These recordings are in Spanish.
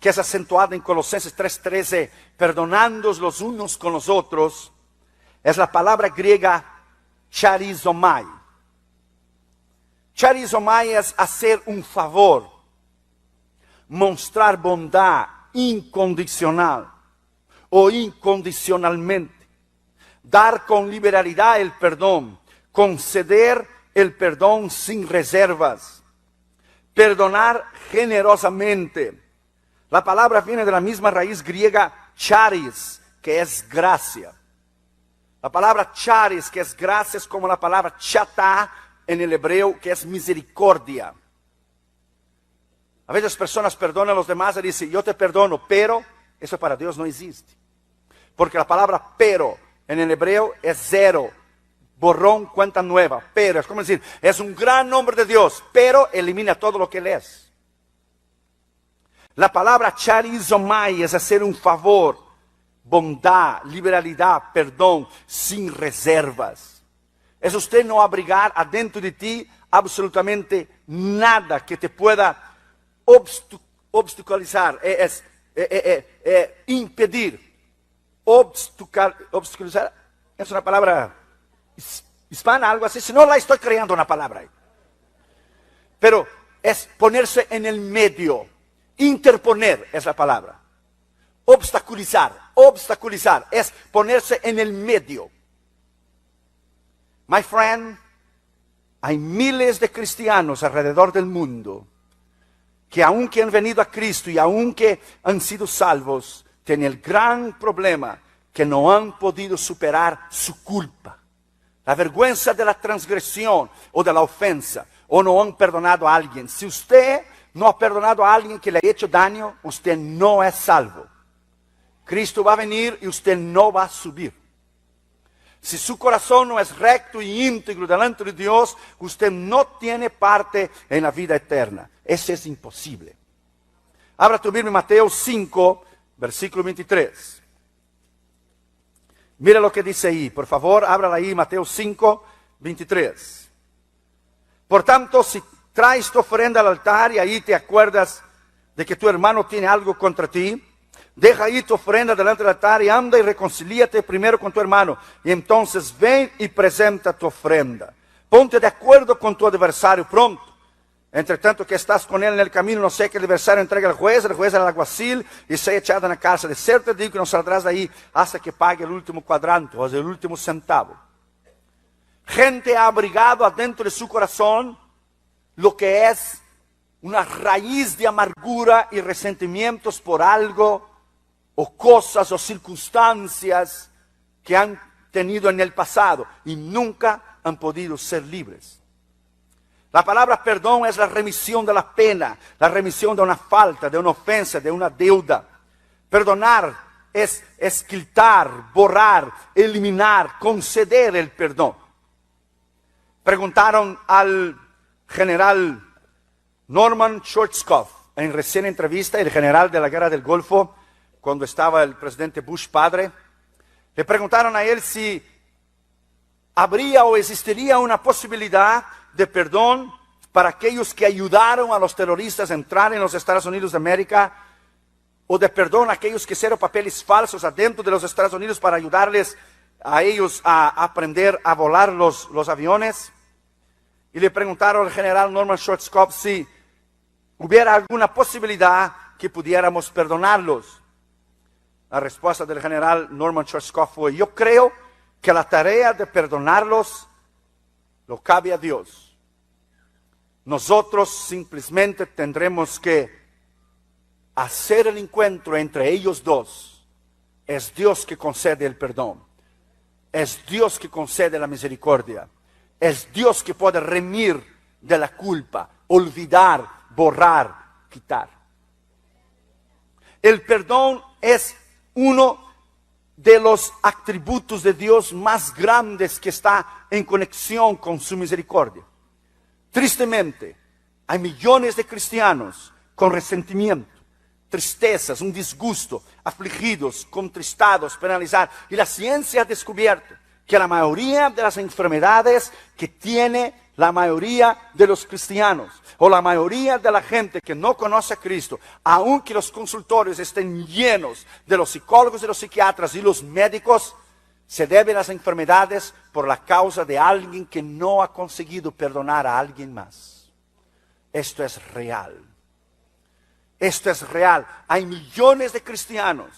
que es acentuada en Colosenses 3:13, perdonándoos los unos con los otros, es la palabra griega charizomai. Charizomai es hacer un favor, mostrar bondad incondicional o incondicionalmente, dar con liberalidad el perdón, conceder el perdón sin reservas, perdonar generosamente. La palabra viene de la misma raíz griega charis, que es gracia. La palabra charis, que es gracia, es como la palabra chata en el hebreo, que es misericordia. A veces personas perdonan a los demás y dicen, yo te perdono, pero eso para Dios no existe. Porque la palabra pero en el hebreo es cero, borrón, cuenta nueva. Pero es como decir, es un gran nombre de Dios, pero elimina todo lo que Él es. La palabra charizomai es hacer un favor, bondad, liberalidad, perdón, sin reservas. Es usted no abrigar adentro de ti absolutamente nada que te pueda obstaculizar, impedir. Obstaculizar es una palabra hispana, algo así. Si no la estoy creando una palabra ahí. Pero es ponerse en el medio. Interponer es la palabra. Obstaculizar es ponerse en el medio. My friend, hay miles de cristianos alrededor del mundo que aunque han venido a Cristo y aunque han sido salvos, tienen el gran problema que no han podido superar su culpa. La vergüenza de la transgresión o de la ofensa, o no han perdonado a alguien. Si usted no ha perdonado a alguien que le ha hecho daño, usted no es salvo. Cristo va a venir y usted no va a subir. Si su corazón no es recto y íntegro delante de Dios, usted no tiene parte en la vida eterna. Eso es imposible. Abra tu Biblia en Mateo 5, versículo 23. Mira lo que dice ahí, por favor, ábrala ahí, Mateo 5, 23. Por tanto, si traes tu ofrenda al altar y ahí te acuerdas de que tu hermano tiene algo contra ti, deja ahí tu ofrenda delante del altar y anda y reconcilíate primero con tu hermano. Y entonces ven y presenta tu ofrenda. Ponte de acuerdo con tu adversario pronto. Entre tanto que estás con él en el camino, no sé que el adversario entregue al juez al alguacil y sea echado en la cárcel. De cierto te digo que no saldrás de ahí hasta que pague el último cuadrante o el último centavo. Gente ha abrigado adentro de su corazón lo que es una raíz de amargura y resentimientos por algo o cosas o circunstancias que han tenido en el pasado y nunca han podido ser libres. La palabra perdón es la remisión de la pena, la remisión de una falta, de una ofensa, de una deuda. Perdonar es quitar, borrar, eliminar, conceder el perdón. Preguntaron al general Norman Schwarzkopf en recién entrevista, el general de la guerra del Golfo, cuando estaba el presidente Bush padre, le preguntaron a él si habría o existiría una posibilidad de perdón para aquellos que ayudaron a los terroristas a entrar en los Estados Unidos de América, o de perdón a aquellos que hicieron papeles falsos adentro de los Estados Unidos para ayudarles a ellos a aprender a volar los aviones. Y le preguntaron al general Norman Schwarzkopf si hubiera alguna posibilidad que pudiéramos perdonarlos. La respuesta del general Norman Schwarzkopf fue: yo creo que la tarea de perdonarlos lo cabe a Dios. Nosotros simplemente tendremos que hacer el encuentro entre ellos dos. Es Dios que concede el perdón. Es Dios que concede la misericordia. Es Dios que puede remir de la culpa, olvidar, borrar, quitar. El perdón es uno de los atributos de Dios más grandes que está en conexión con su misericordia. Tristemente, hay millones de cristianos con resentimiento, tristezas, un disgusto, afligidos, contristados, penalizados. Y la ciencia ha descubierto que la mayoría de las enfermedades que tiene la mayoría de los cristianos o la mayoría de la gente que no conoce a Cristo, aunque los consultorios estén llenos de los psicólogos y los psiquiatras y los médicos, se deben las enfermedades por la causa de alguien que no ha conseguido perdonar a alguien más. Esto es real. Esto es real. Hay millones de cristianos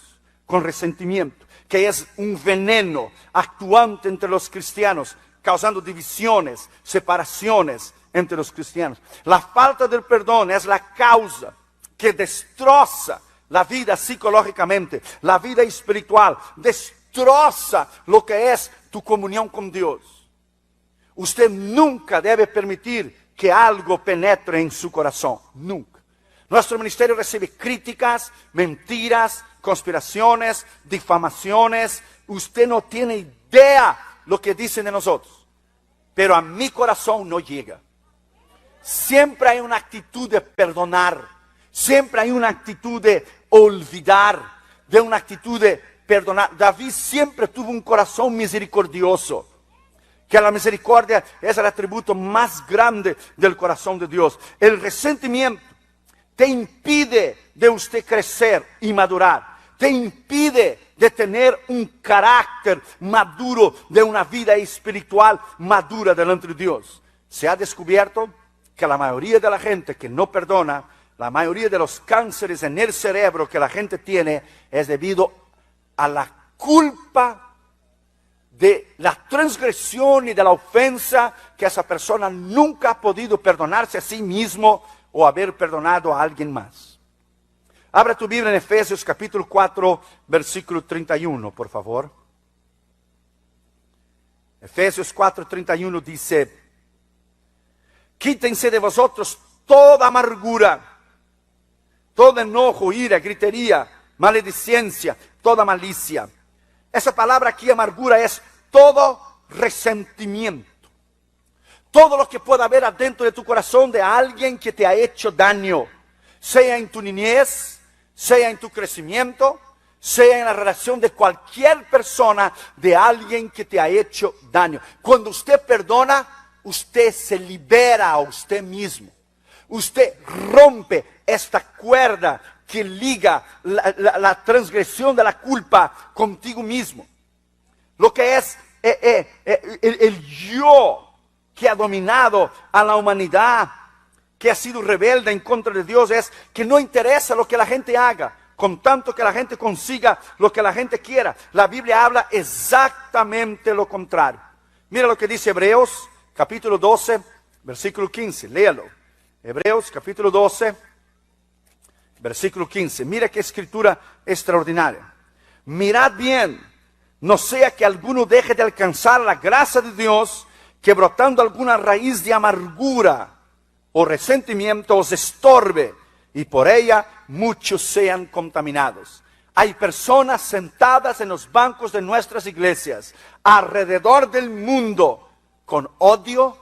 con resentimiento, que es un veneno actuante entre los cristianos, causando divisiones, separaciones entre los cristianos. La falta del perdón es la causa que destroza la vida psicológicamente, la vida espiritual, destroza lo que es tu comunión con Dios. Usted nunca debe permitir que algo penetre en su corazón, nunca. Nuestro ministerio recibe críticas, mentiras, conspiraciones, difamaciones. Usted no tiene idea lo que dicen de nosotros. Pero a mi corazón no llega. Siempre hay una actitud de perdonar. Siempre hay una actitud de olvidar. De una actitud de perdonar. David siempre tuvo un corazón misericordioso. Que la misericordia es el atributo más grande del corazón de Dios. El resentimiento te impide de usted crecer y madurar. Te impide de tener un carácter maduro, de una vida espiritual madura delante de Dios. Se ha descubierto que la mayoría de la gente que no perdona, la mayoría de los cánceres en el cerebro que la gente tiene, es debido a la culpa de la transgresión y de la ofensa que esa persona nunca ha podido perdonarse a sí mismo o haber perdonado a alguien más. Abra tu Biblia en Efesios capítulo 4, versículo 31, por favor. Efesios 4, 31 dice: quítense de vosotros toda amargura, todo enojo, ira, gritería, maledicencia, toda malicia. Esa palabra aquí, amargura, es todo resentimiento. Todo lo que pueda haber adentro de tu corazón de alguien que te ha hecho daño, sea en tu niñez, sea en tu crecimiento, sea en la relación de cualquier persona, de alguien que te ha hecho daño. Cuando usted perdona, usted se libera a usted mismo. Usted rompe esta cuerda que liga la transgresión de la culpa contigo mismo. Lo que es el yo que ha dominado a la humanidad, que ha sido rebelde en contra de Dios, es que no interesa lo que la gente haga, con tanto que la gente consiga lo que la gente quiera. La Biblia habla exactamente lo contrario. Mira lo que dice Hebreos, capítulo 12, versículo 15. Léalo. Hebreos, capítulo 12, versículo 15. Mira qué escritura extraordinaria. Mirad bien, no sea que alguno deje de alcanzar la gracia de Dios, que brotando alguna raíz de amargura o resentimiento os estorbe, y por ella muchos sean contaminados. Hay personas sentadas en los bancos de nuestras iglesias, alrededor del mundo, con odio,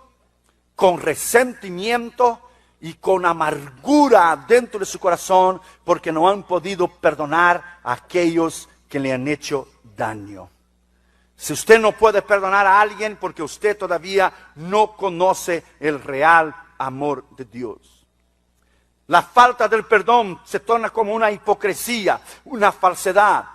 con resentimiento y con amargura dentro de su corazón, porque no han podido perdonar a aquellos que le han hecho daño. Si usted no puede perdonar a alguien, porque usted todavía no conoce el real amor de Dios. La falta del perdón se torna como una hipocresía, una falsedad.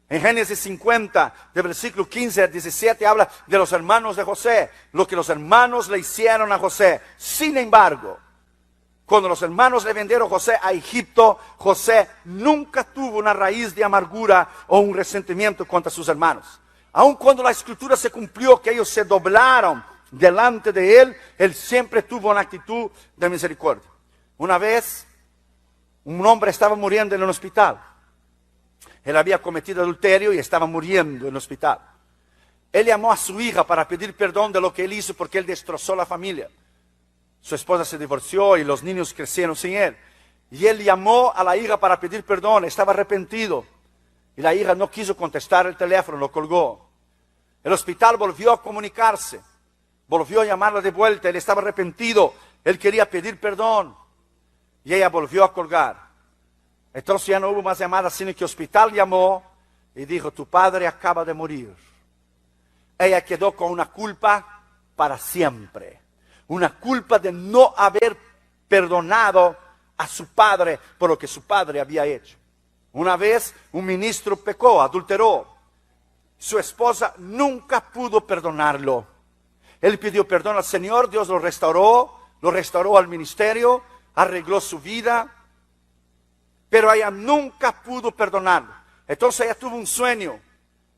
En Génesis 50, de versículo 15 al 17, habla de los hermanos de José, lo que los hermanos le hicieron a José. Sin embargo, cuando los hermanos le vendieron a José a Egipto, José nunca tuvo una raíz de amargura o un resentimiento contra sus hermanos. Aun cuando la escritura se cumplió, que ellos se doblaron delante de él, él siempre tuvo una actitud de misericordia. Una vez, un hombre estaba muriendo en el hospital. Él había cometido adulterio y estaba muriendo en el hospital. Él llamó a su hija para pedir perdón de lo que él hizo, porque él destrozó la familia. Su esposa se divorció y los niños crecieron sin él. Y él llamó a la hija para pedir perdón, estaba arrepentido. Y la hija no quiso contestar el teléfono, lo colgó. El hospital volvió a comunicarse, volvió a llamarla de vuelta, él estaba arrepentido, él quería pedir perdón. Y ella volvió a colgar. Entonces ya no hubo más llamadas, sino que el hospital llamó y dijo: tu padre acaba de morir. Ella quedó con una culpa para siempre. Una culpa de no haber perdonado a su padre por lo que su padre había hecho. Una vez un ministro pecó, adulteró. Su esposa nunca pudo perdonarlo. Él pidió perdón al Señor, Dios lo restauró al ministerio, arregló su vida, pero ella nunca pudo perdonarlo. Entonces ella tuvo un sueño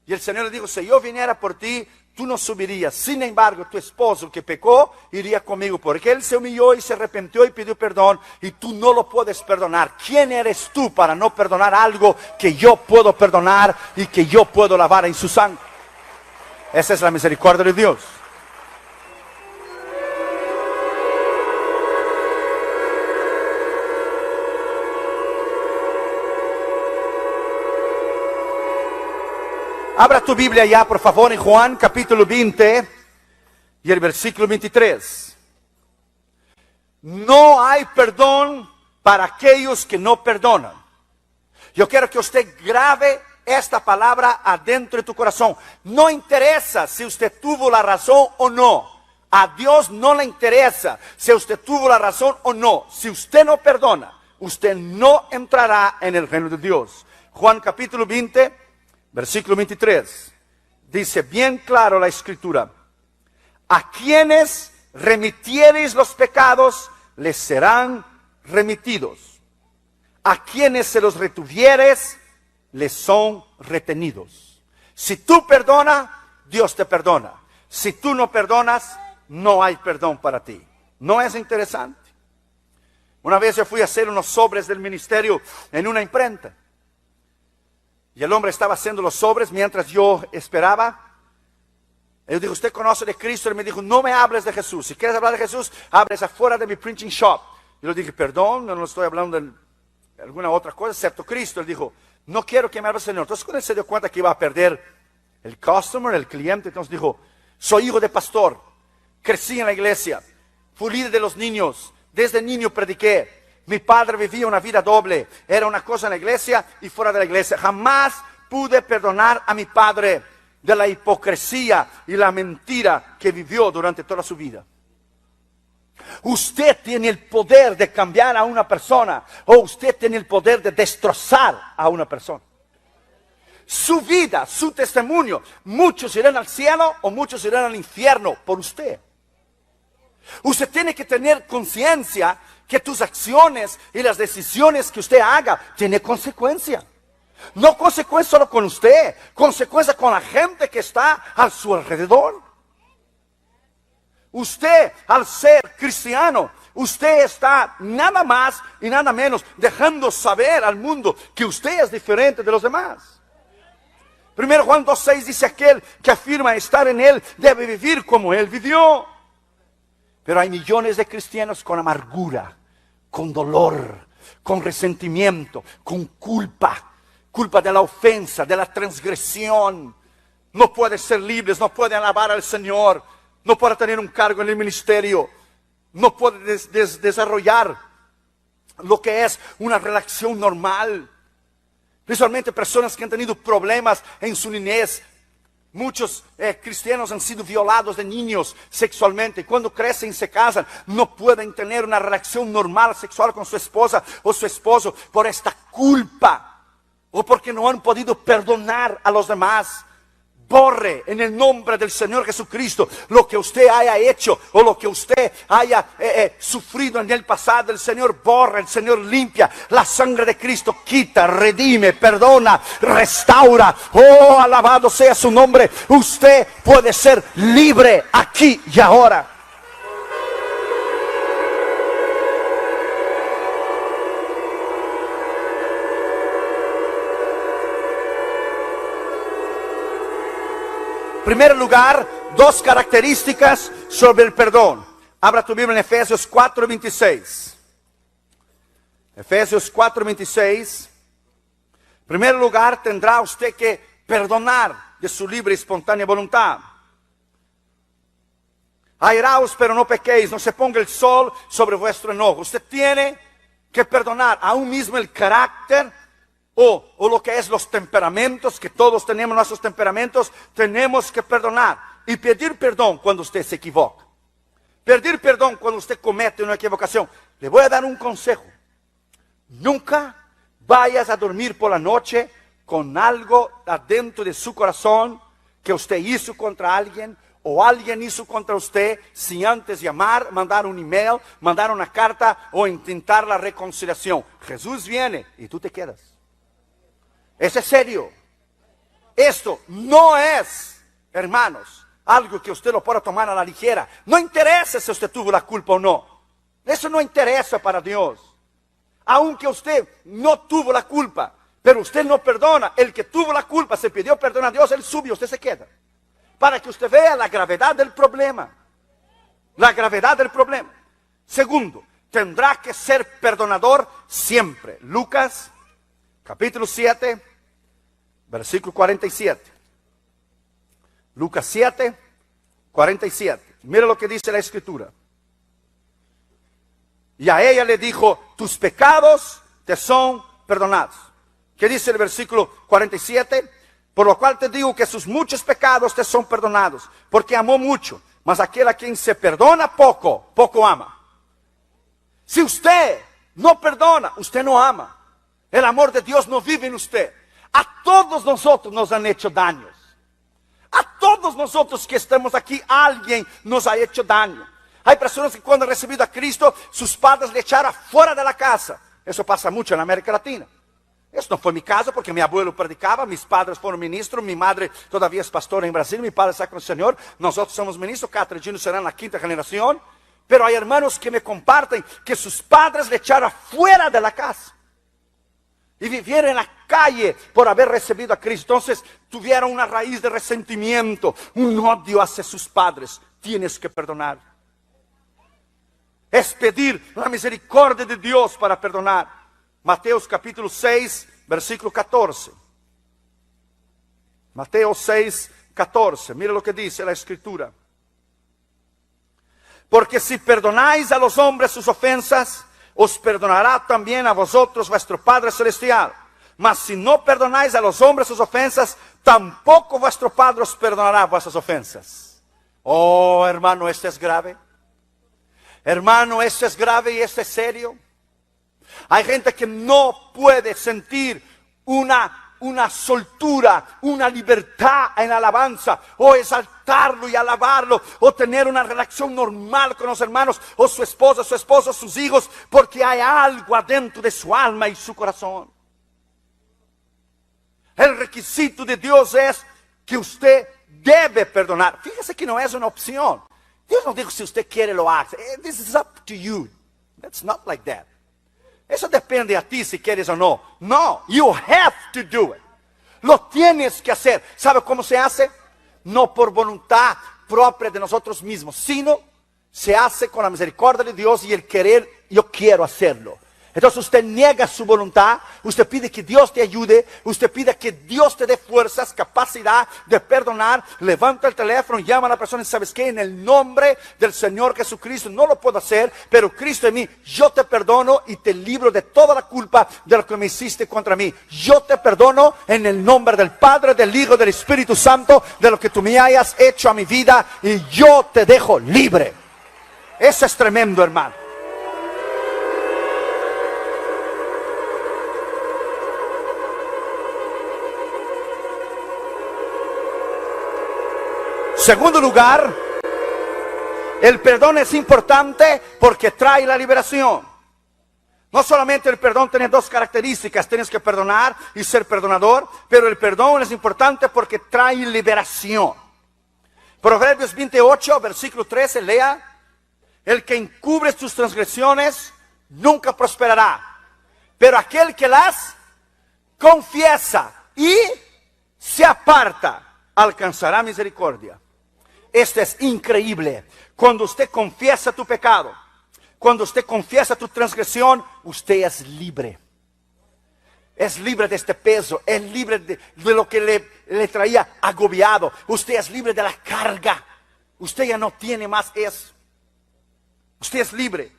y el Señor le dijo, si yo viniera por ti, tú no subirías. Sin embargo, tu esposo que pecó iría conmigo, porque él se humilló y se arrepintió y pidió perdón, y tú no lo puedes perdonar. ¿Quién eres tú para no perdonar algo que yo puedo perdonar y que yo puedo lavar en su sangre? Esa es la misericordia de Dios. Abra tu Biblia ya, por favor, en Juan capítulo 20 y el versículo 23. No hay perdón para aquellos que no perdonan. Yo quiero que usted grabe esta palabra adentro de tu corazón. No interesa si usted tuvo la razón o no. A Dios no le interesa si usted tuvo la razón o no. Si usted no perdona, usted no entrará en el reino de Dios. Juan capítulo 20. Versículo 23, dice bien claro la escritura, a quienes remitiereis los pecados, les serán remitidos. A quienes se los retuvieres, les son retenidos. Si tú perdonas, Dios te perdona. Si tú no perdonas, no hay perdón para ti. ¿No es interesante? Una vez yo fui a hacer unos sobres del ministerio en una imprenta. Y el hombre estaba haciendo los sobres mientras yo esperaba. Y yo dije, ¿usted conoce de Cristo? Y él me dijo, no me hables de Jesús. Si quieres hablar de Jesús, hables afuera de mi printing shop. Y yo le dije, perdón, no estoy hablando de alguna otra cosa excepto Cristo. Él dijo, no quiero que me hables, Señor. Entonces cuando él se dio cuenta que iba a perder el customer, el cliente, entonces dijo, soy hijo de pastor, crecí en la iglesia, fui líder de los niños, desde niño prediqué. Mi padre vivía una vida doble, era una cosa en la iglesia y fuera de la iglesia. Jamás pude perdonar a mi padre de la hipocresía y la mentira que vivió durante toda su vida. Usted tiene el poder de cambiar a una persona, o usted tiene el poder de destrozar a una persona. Su vida, su testimonio, muchos irán al cielo o muchos irán al infierno por usted. Usted tiene que tener conciencia que tus acciones y las decisiones que usted haga tienen consecuencia. No consecuencia solo con usted, consecuencia con la gente que está a su alrededor. Usted, al ser cristiano, usted está nada más y nada menos dejando saber al mundo que usted es diferente de los demás. 1 Juan 2:6 dice, aquel que afirma estar en él debe vivir como él vivió. Pero hay millones de cristianos con amargura, con dolor, con resentimiento, con culpa de la ofensa, de la transgresión. No pueden ser libres, no pueden alabar al Señor, no pueden tener un cargo en el ministerio, no pueden desarrollar lo que es una relación normal. Principalmente personas que han tenido problemas en su niñez. Muchos cristianos han sido violados de niños sexualmente. Cuando crecen y se casan, no pueden tener una relación normal sexual con su esposa o su esposo por esta culpa, o porque no han podido perdonar a los demás. Borre en el nombre del Señor Jesucristo lo que usted haya hecho o lo que usted haya sufrido en el pasado. El Señor borra, el Señor limpia. La sangre de Cristo quita, redime, perdona, restaura. Oh, alabado sea su nombre. Usted puede ser libre aquí y ahora. En primer lugar, dos características sobre el perdón. Abra tu Biblia en Efesios 4:26. Efesios 4:26. En primer lugar, tendrá usted que perdonar de su libre y espontánea voluntad. Airaos, pero no pequéis, no se ponga el sol sobre vuestro enojo. Usted tiene que perdonar aún mismo el carácter o lo que es los temperamentos, que todos tenemos nuestros temperamentos. Tenemos que perdonar y pedir perdón cuando usted se equivoca. Pedir perdón cuando usted comete una equivocación. Le voy a dar un consejo. Nunca vayas a dormir por la noche con algo adentro de su corazón que usted hizo contra alguien o alguien hizo contra usted sin antes llamar, mandar un email, mandar una carta o intentar la reconciliación. Jesús viene y tú te quedas. Eso es serio. Esto no es, hermanos, algo que usted lo pueda tomar a la ligera. No interesa si usted tuvo la culpa o no. Eso no interesa para Dios. Aunque usted no tuvo la culpa, pero usted no perdona, el que tuvo la culpa se pidió perdón a Dios, él sube y usted se queda. Para que usted vea la gravedad del problema. La gravedad del problema. Segundo, tendrá que ser perdonador siempre. Lucas, capítulo 7, versículo 47. Lucas 7, 47. Mira lo que dice la Escritura. Y a ella le dijo, tus pecados te son perdonados. ¿Qué dice el versículo 47? Por lo cual te digo que sus muchos pecados te son perdonados, porque amó mucho. Mas aquel a quien se perdona poco, poco ama. Si usted no perdona, usted no ama. El amor de Dios no vive en usted. A todos nosotros nos han hecho daños. A todos nosotros que estamos aquí, alguien nos ha hecho daño. Hay personas que cuando han recibido a Cristo, sus padres le echaron fuera de la casa. Eso pasa mucho en América Latina. Eso no fue mi caso porque mi abuelo predicaba, mis padres fueron ministros, mi madre todavía es pastora en Brasil, mi padre está con el Señor, nosotros somos ministros, Catherine Jr. será en la 5ª generación. Pero hay hermanos que me comparten que sus padres le echaron fuera de la casa. Y vivieron en la calle por haber recibido a Cristo. Entonces tuvieron una raíz de resentimiento, un odio hacia sus padres. Tienes que perdonar. Es pedir la misericordia de Dios para perdonar. Mateo capítulo 6, versículo 14. Mateo 6, 14. Mira lo que dice la Escritura. Porque si perdonáis a los hombres sus ofensas, os perdonará también a vosotros vuestro Padre Celestial. Mas si no perdonáis a los hombres sus ofensas, tampoco vuestro Padre os perdonará vuestras ofensas. Oh, hermano, esto es grave. Hermano, esto es grave y esto es serio. Hay gente que no puede sentir una soltura, una libertad en alabanza, o exaltarlo y alabarlo, o tener una relación normal con los hermanos, o su esposa, su esposo, sus hijos, porque hay algo adentro de su alma y su corazón. El requisito de Dios es que usted debe perdonar. Fíjese que no es una opción. Dios no dijo si usted quiere lo haga. This is up to you. That's not like that. Eso depende a ti si quieres o no. No, you have to do it. Lo tienes que hacer. ¿Sabe cómo se hace? No por voluntad propia de nosotros mismos, sino se hace con la misericordia de Dios y el querer, yo quiero hacerlo. Entonces usted niega su voluntad, usted pide que Dios te ayude, usted pide que Dios te dé fuerzas, capacidad de perdonar, levanta el teléfono, llama a la persona y ¿sabes qué? En el nombre del Señor Jesucristo, no lo puedo hacer, pero Cristo en mí, yo te perdono y te libro de toda la culpa de lo que me hiciste contra mí. Yo te perdono en el nombre del Padre, del Hijo, del Espíritu Santo, de lo que tú me hayas hecho a mi vida y yo te dejo libre. Eso es tremendo, hermano. Segundo lugar, el perdón es importante porque trae la liberación. No solamente el perdón tiene dos características, tienes que perdonar y ser perdonador, pero el perdón es importante porque trae liberación. Proverbios 28, versículo 13, lea. El que encubre tus transgresiones nunca prosperará, pero aquel que las confiesa y se aparta alcanzará misericordia. Esto es increíble. Cuando usted confiesa tu pecado, cuando usted confiesa tu transgresión, usted es libre. Es libre de este peso, es libre de lo que le traía agobiado. Usted es libre de la carga. Usted ya no tiene más eso. Usted es libre.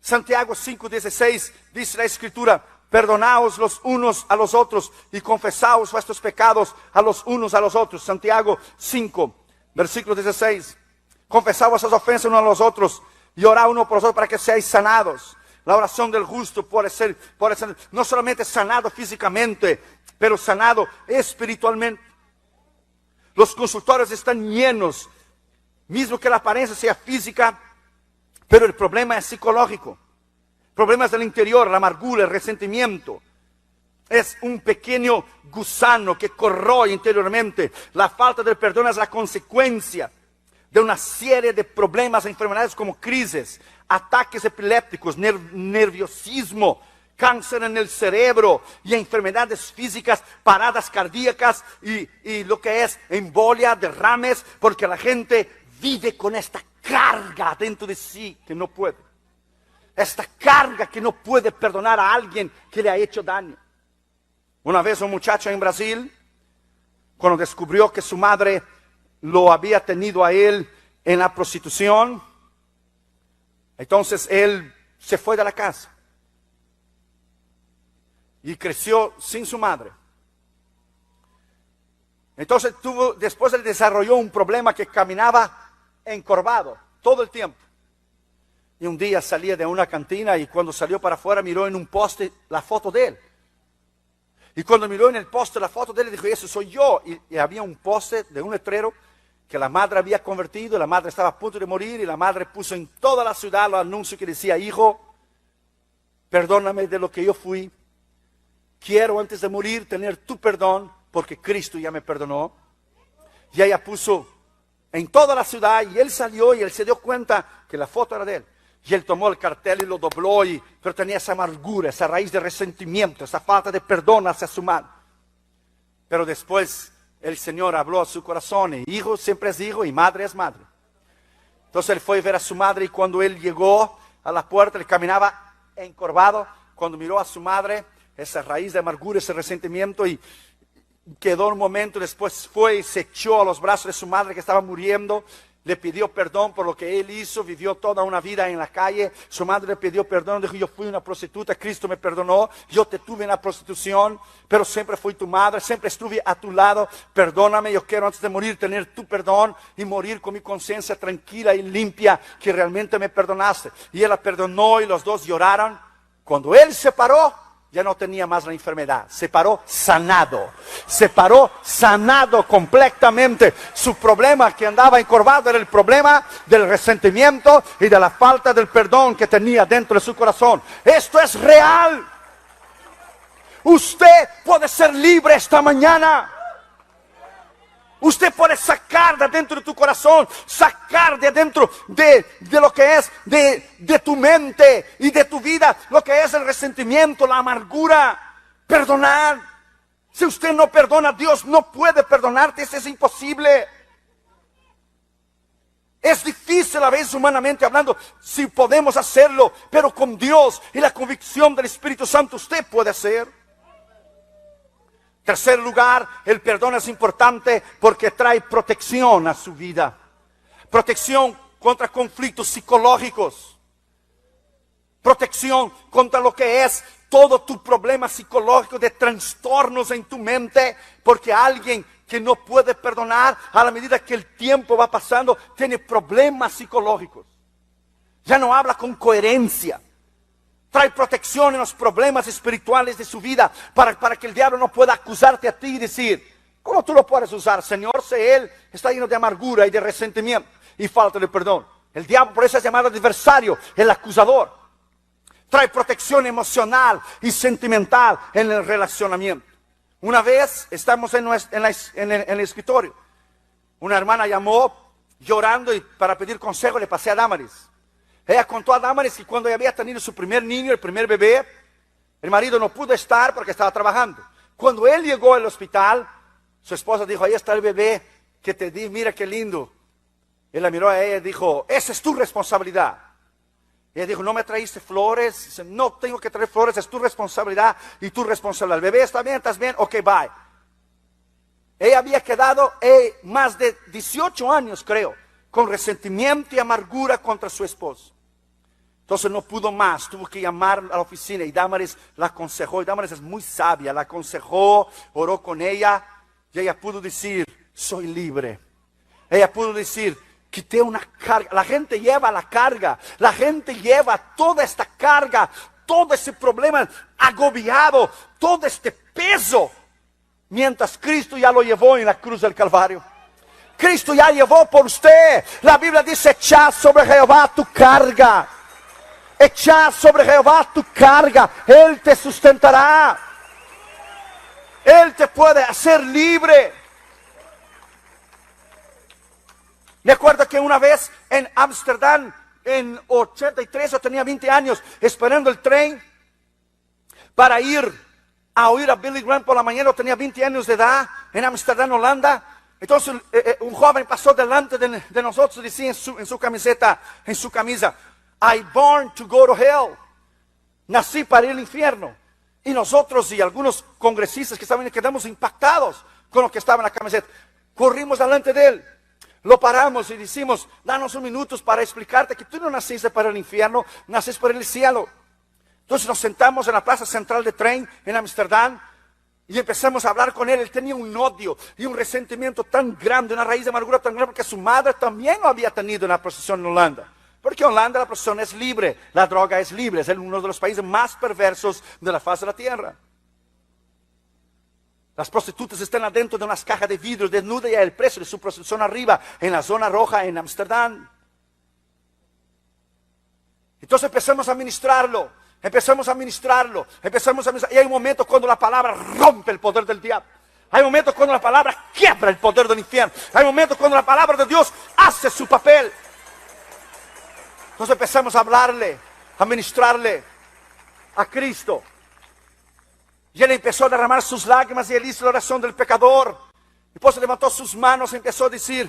Santiago 5:16 dice la Escritura: perdonaos los unos a los otros y confesaos vuestros pecados a los unos a los otros. Santiago 5, versículo 16. confesad vuestras ofensas unos a los otros y orad uno por los otros para que seáis sanados. La oración del justo puede ser no solamente sanado físicamente, pero sanado espiritualmente. Los consultorios están llenos, mismo que la apariencia sea física, pero el problema es psicológico. Problemas del interior, la amargura, el resentimiento. Es un pequeño gusano que corroe interiormente. La falta de perdón es la consecuencia de una serie de problemas e enfermedades como crisis, ataques epilépticos, nerviosismo, cáncer en el cerebro y enfermedades físicas, paradas cardíacas y lo que es embolia, derrames, porque la gente vive con esta carga dentro de sí que no puede. Esta carga que no puede perdonar a alguien que le ha hecho daño. Una vez un muchacho en Brasil, cuando descubrió que su madre lo había tenido a él en la prostitución, entonces él se fue de la casa y creció sin su madre. Entonces después él desarrolló un problema que caminaba encorvado todo el tiempo. Y un día salía de una cantina y cuando salió para afuera miró en un poste la foto de él. Y cuando miró en el poste la foto de él, dijo, ese soy yo. Y había un poste de un letrero que la madre había convertido, la madre estaba a punto de morir y la madre puso en toda la ciudad los anuncios que decía, hijo, perdóname de lo que yo fui. Quiero antes de morir tener tu perdón porque Cristo ya me perdonó. Y ella puso en toda la ciudad y él salió y él se dio cuenta que la foto era de él. Y él tomó el cartel y lo dobló, pero tenía esa amargura, esa raíz de resentimiento, esa falta de perdón hacia su madre. Pero después el Señor habló a su corazón, y hijo siempre es hijo y madre es madre. Entonces él fue a ver a su madre y cuando él llegó a la puerta, él caminaba encorvado, cuando miró a su madre, esa raíz de amargura, ese resentimiento, y quedó un momento, después fue y se echó a los brazos de su madre que estaba muriendo, le pidió perdón por lo que él hizo, vivió toda una vida en la calle, su madre le pidió perdón, dijo, yo fui una prostituta, Cristo me perdonó, yo te tuve en la prostitución, pero siempre fui tu madre, siempre estuve a tu lado, perdóname, yo quiero antes de morir tener tu perdón y morir con mi conciencia tranquila y limpia, que realmente me perdonaste. Y él la perdonó y los dos lloraron. Cuando él se paró, ya no tenía más la enfermedad, se paró sanado completamente. Su problema que andaba encorvado era el problema del resentimiento y de la falta del perdón que tenía dentro de su corazón. Esto es real. Usted puede ser libre esta mañana. Usted puede sacar de adentro de tu corazón, sacar de adentro de lo que es de tu mente y de tu vida, lo que es el resentimiento, la amargura, perdonar. Si usted no perdona, Dios no puede perdonarte, eso es imposible. Es difícil a veces humanamente hablando, si podemos hacerlo, pero con Dios y la convicción del Espíritu Santo usted puede hacer. Tercer lugar, el perdón es importante porque trae protección a su vida. Protección contra conflictos psicológicos. Protección contra lo que es todo tu problema psicológico de trastornos en tu mente. Porque alguien que no puede perdonar, a la medida que el tiempo va pasando, tiene problemas psicológicos. Ya no habla con coherencia. Trae protección en los problemas espirituales de su vida para que el diablo no pueda acusarte a ti y decir, ¿cómo tú lo puedes usar, Señor? Si él está lleno de amargura y de resentimiento y falta de perdón. El diablo por eso es llamado adversario, el acusador. Trae protección emocional y sentimental en el relacionamiento. Una vez estamos en el escritorio. Una hermana llamó llorando y para pedir consejo le pasé a Damaris. Ella contó a Damaris que cuando ella había tenido su primer niño, el primer bebé, el marido no pudo estar porque estaba trabajando. Cuando él llegó al hospital, su esposa dijo, ahí está el bebé que te di, mira qué lindo. Él la miró a ella y dijo, esa es tu responsabilidad. Ella dijo, ¿no me traíste flores? Dice, no tengo que traer flores, es tu responsabilidad y tu responsabilidad. El bebé está bien, ¿estás bien? Ok, bye. Ella había quedado más de 18 años, creo, con resentimiento y amargura contra su esposo. Entonces no pudo más, tuvo que llamar a la oficina y Damaris la aconsejó. Y Damaris es muy sabia, la aconsejó, oró con ella y ella pudo decir, soy libre. Ella pudo decir, quité una carga. La gente lleva la carga, la gente lleva toda esta carga, todo ese problema agobiado, todo este peso, mientras Cristo ya lo llevó en la cruz del Calvario. Cristo ya llevó por usted. La Biblia dice: echa sobre Jehová tu carga. Echa sobre Jehová tu carga. Él te sustentará. Él te puede hacer libre. Me acuerdo que una vez en Ámsterdam, en 83, yo tenía 20 años, esperando el tren para ir a oír a Billy Graham por la mañana. Yo tenía 20 años de edad en Ámsterdam, Holanda. Entonces un joven pasó delante de nosotros y decía en su camiseta, en su camisa: I born to go to hell. Nací para ir al infierno. Y nosotros y algunos congresistas que estaban, quedamos impactados con lo que estaba en la camiseta. Corrimos delante de él, lo paramos y decimos: danos un minuto para explicarte que tú no naciste para el infierno, naciste para el cielo. Entonces nos sentamos en la plaza central de tren en Ámsterdam y empezamos a hablar con él. Él tenía un odio y un resentimiento tan grande, una raíz de amargura tan grande, porque su madre también lo había tenido en la procesión en Holanda. Porque en Holanda la procesión es libre, la droga es libre, es uno de los países más perversos de la faz de la tierra. Las prostitutas están adentro de unas cajas de vidrio, desnudas, y el precio de su prostitución arriba, en la zona roja en Ámsterdam. Entonces empezamos a ministrarlo, y hay un momento cuando la palabra rompe el poder del diablo. Hay momentos cuando la palabra quiebra el poder del infierno. Hay momentos cuando la palabra de Dios hace su papel. Entonces empezamos a hablarle, a ministrarle a Cristo. Y él empezó a derramar sus lágrimas y él hizo la oración del pecador. Después levantó sus manos y empezó a decir: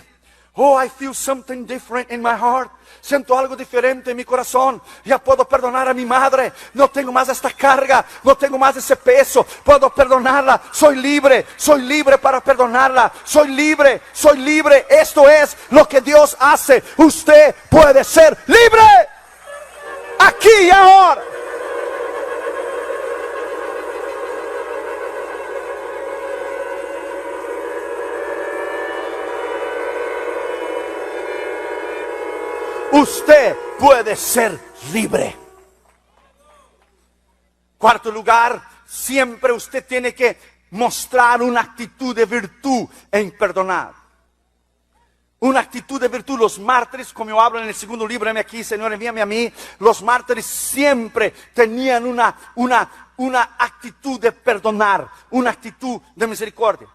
oh, I feel something different in my heart. Siento algo diferente en mi corazón. Ya puedo perdonar a mi madre. No tengo más esta carga. No tengo más ese peso. Puedo perdonarla. Soy libre para perdonarla. Soy libre. Esto es lo que Dios hace. Usted puede ser libre. Aquí y ahora. Usted puede ser libre. Cuarto lugar, siempre usted tiene que mostrar una actitud de virtud en perdonar. Una actitud de virtud. Los mártires, como yo hablo en el segundo libro, envíame aquí, Señor, envíame a mí. Los mártires siempre tenían una actitud de perdonar, una actitud de misericordia.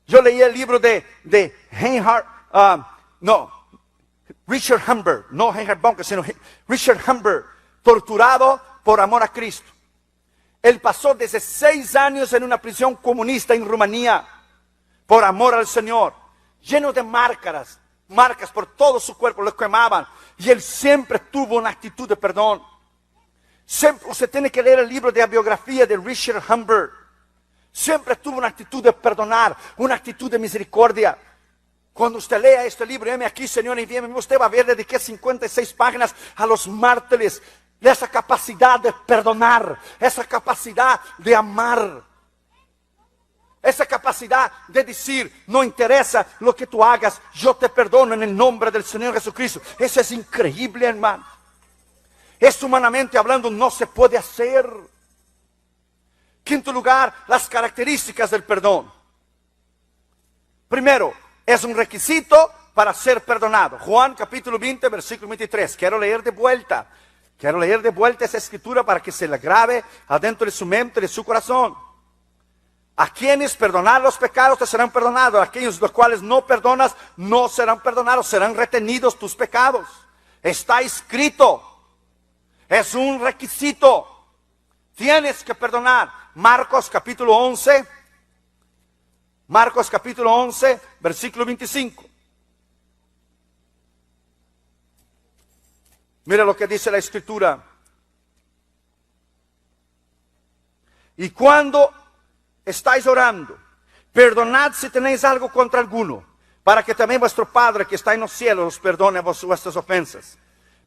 Yo leí el libro de Richard Humber, no Reinhard Bonnke, sino Richard Humber, torturado por amor a Cristo. Él pasó 16 años en una prisión comunista en Rumanía por amor al Señor, lleno de marcas por todo su cuerpo, lo quemaban, y él siempre tuvo una actitud de perdón. Siempre, usted tiene que leer el libro de la biografía de Richard Humber. Siempre tuvo una actitud de perdonar, una actitud de misericordia. Cuando usted lea este libro, envíame aquí, Señor, envíame, usted va a ver, dediqué 56 páginas a los mártires, de esa capacidad de perdonar, esa capacidad de amar, esa capacidad de decir: no interesa lo que tú hagas, yo te perdono en el nombre del Señor Jesucristo. Eso es increíble, hermano. Eso, humanamente hablando, no se puede hacer. Quinto lugar, las características del perdón. Primero, es un requisito para ser perdonado. Juan capítulo 20, versículo 23. Quiero leer de vuelta esa escritura para que se le grabe adentro de su mente, de su corazón. A quienes perdonar los pecados te serán perdonados. A aquellos los cuales no perdonas no serán perdonados. Serán retenidos tus pecados. Está escrito. Es un requisito. Tienes que perdonar. Marcos capítulo 11. Marcos capítulo 11, versículo 25. Mira lo que dice la escritura. Y cuando estáis orando, perdonad si tenéis algo contra alguno, para que también vuestro Padre que está en los cielos os perdone vuestras ofensas.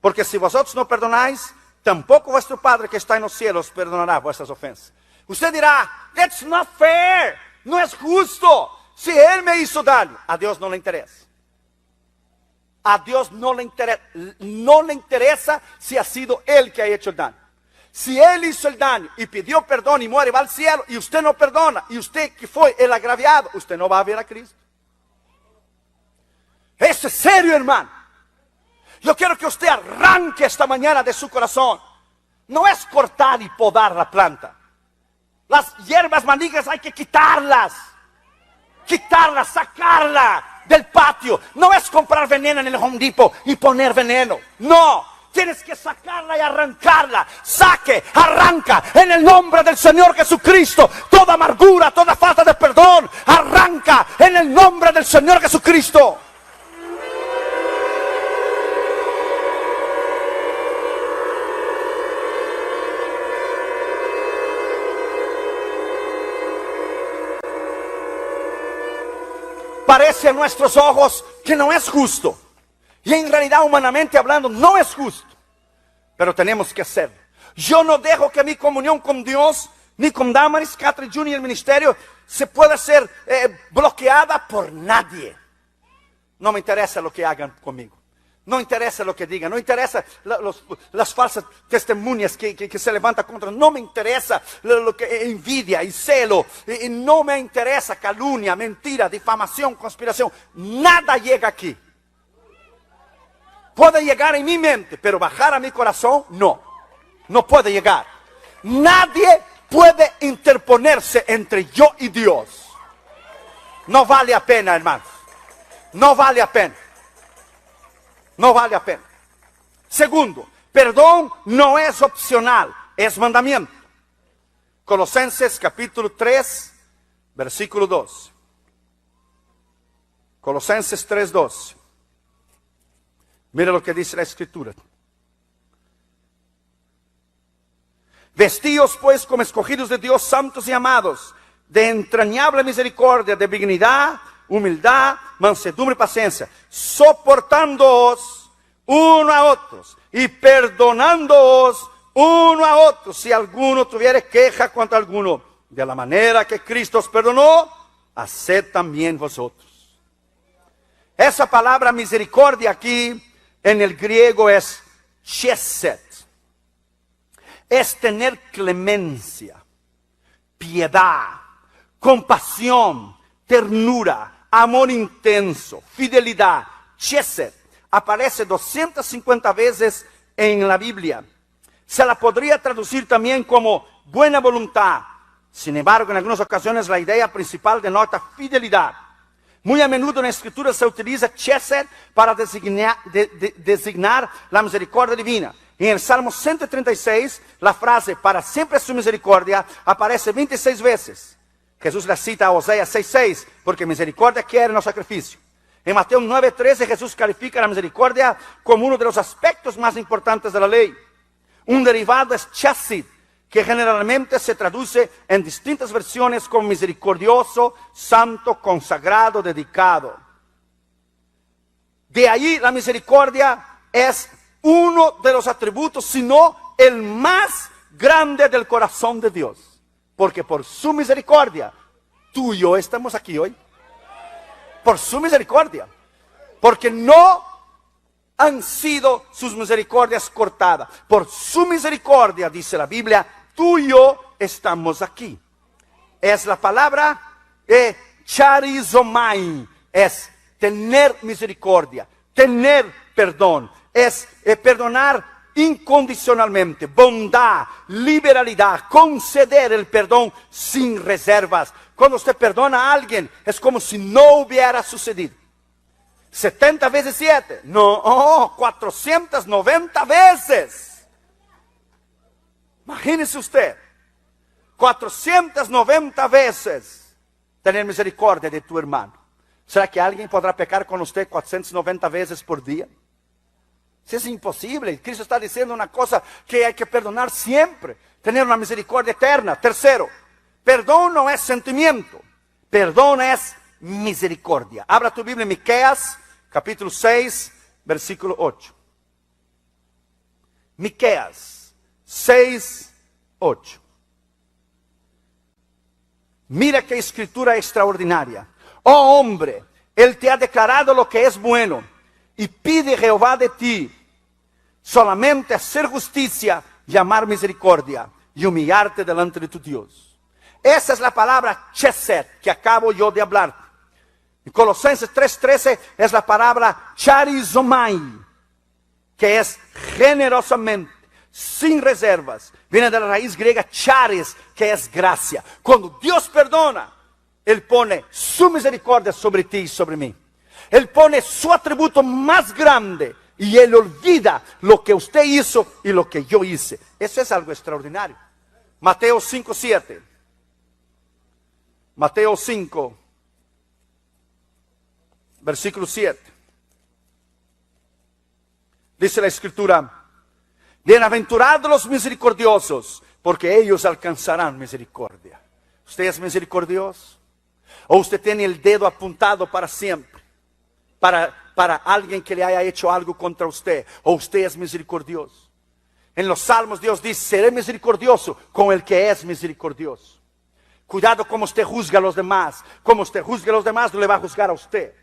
Porque si vosotros no perdonáis, tampoco vuestro Padre que está en los cielos perdonará vuestras ofensas. Usted dirá: that's not fair. No es justo. Si Él me hizo daño, a Dios no le interesa. A Dios no le interesa si ha sido Él que ha hecho el daño. Si Él hizo el daño y pidió perdón y muere, va al cielo, y usted no perdona, y usted que fue el agraviado, usted no va a ver a Cristo. Eso es serio, hermano. Yo quiero que usted arranque esta mañana de su corazón. No es cortar y podar la planta. Las hierbas malignas hay que quitarlas. Quitarlas, sacarlas del patio. No es comprar veneno en el Home Depot y poner veneno. No, tienes que sacarla y arrancarla. Saque, arranca en el nombre del Señor Jesucristo. Toda amargura, toda falta de perdón, arranca en el nombre del Señor Jesucristo. Parece a nuestros ojos que no es justo. Y en realidad, humanamente hablando, no es justo. Pero tenemos que hacerlo. Yo no dejo que mi comunión con Dios, ni con Damaris, Catherine Jr. y el ministerio, se pueda ser bloqueada por nadie. No me interesa lo que hagan conmigo. No interesa lo que digan, no interesa las falsas testimonias que se levantan contra. No me interesa lo que envidia y celo. Y no me interesa calumnia, mentira, difamación, conspiración. Nada llega aquí. Puede llegar en mi mente, pero bajar a mi corazón, no. No puede llegar. Nadie puede interponerse entre yo y Dios. No vale la pena, hermanos. No vale la pena. No vale la pena. Segundo, perdón no es opcional, es mandamiento. Colosenses capítulo 3, versículo 2. Colosenses 3, 2. Mira lo que dice la Escritura. Vestíos pues como escogidos de Dios, santos y amados, de entrañable misericordia, de benignidad, humildad, mansedumbre y paciencia, soportándoos uno a otros y perdonándoos uno a otros si alguno tuviere queja contra alguno. De la manera que Cristo os perdonó, haced también vosotros. Esa palabra misericordia aquí en el griego es chesed. Es tener clemencia, piedad, compasión, ternura, amor intenso, fidelidad. Chesed aparece 250 veces en la Biblia. Se la podría traducir también como buena voluntad. Sin embargo, en algunas ocasiones la idea principal denota fidelidad. Muy a menudo en la Escritura se utiliza chesed para designar la misericordia divina. En el Salmo 136, la frase para siempre su misericordia aparece 26 veces. Jesús la cita a Oseas 6:6, porque misericordia quiere no sacrificio. En Mateo 9:13, Jesús califica la misericordia como uno de los aspectos más importantes de la ley. Un derivado es chesed, que generalmente se traduce en distintas versiones como misericordioso, santo, consagrado, dedicado. De ahí la misericordia es uno de los atributos, sino el más grande del corazón de Dios. Porque por su misericordia, tú y yo estamos aquí hoy. Por su misericordia. Porque no han sido sus misericordias cortadas. Por su misericordia, dice la Biblia, tú y yo estamos aquí. Es la palabra charizomai. Es tener misericordia, tener perdón. Es perdonar incondicionalmente, bondad, liberalidad, conceder el perdón sin reservas. Cuando usted perdona a alguien, es como si no hubiera sucedido. 70 veces 7, no, 490 veces. Imagínese usted, 490 veces tener misericordia de tu hermano. ¿Será que alguien podrá pecar con usted 490 veces por día? Si es imposible. Cristo está diciendo una cosa que hay que perdonar siempre. Tener una misericordia eterna. Tercero, perdón no es sentimiento. Perdón es misericordia. Abra tu Biblia en Miqueas, capítulo 6, versículo 8. Miqueas 6, 8. Mira qué escritura extraordinaria. Oh hombre, Él te ha declarado lo que es bueno, y pide Jehová de ti solamente hacer justicia y amar misericordia y humillarte delante de tu Dios. Esa es la palabra chesed que acabo yo de hablar. En Colosenses 3:13 es la palabra charizomai, que es generosamente, sin reservas. Viene de la raíz griega charis, que es gracia. Cuando Dios perdona, Él pone su misericordia sobre ti y sobre mí. Él pone su atributo más grande y Él olvida lo que usted hizo y lo que yo hice. Eso es algo extraordinario. Mateo 5:7. Mateo 5, versículo 7. Dice la Escritura: bienaventurados los misericordiosos, porque ellos alcanzarán misericordia. ¿Usted es misericordioso? ¿O usted tiene el dedo apuntado para siempre? Para alguien que le haya hecho algo contra usted. ¿O usted es misericordioso? En los Salmos Dios dice: seré misericordioso con el que es misericordioso. Cuidado como usted juzga a los demás. Como usted juzga a los demás, no le va a juzgar a usted.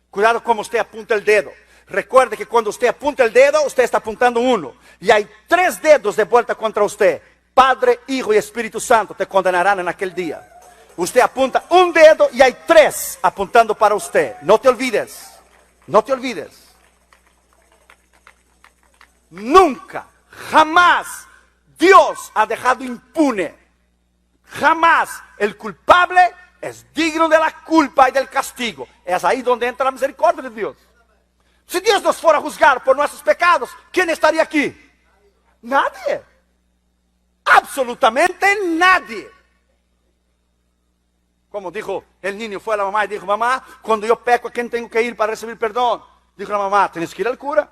Cuidado como usted apunta el dedo. Recuerde que cuando usted apunta el dedo, usted está apuntando uno. Y hay 3 dedos de vuelta contra usted. Padre, Hijo y Espíritu Santo te condenarán en aquel día. Usted apunta un dedo y hay 3 apuntando para usted. No te olvides. No te olvides. Nunca, jamás Dios ha dejado impune. Jamás el culpable es digno de la culpa y del castigo. Es ahí donde entra la misericordia de Dios. Si Dios nos fuera a juzgar por nuestros pecados, ¿quién estaría aquí? Nadie. Absolutamente nadie. Como dijo el niño, fue a la mamá y dijo: mamá, cuando yo peco, ¿a quién tengo que ir para recibir perdón? Dijo la mamá: tienes que ir al cura.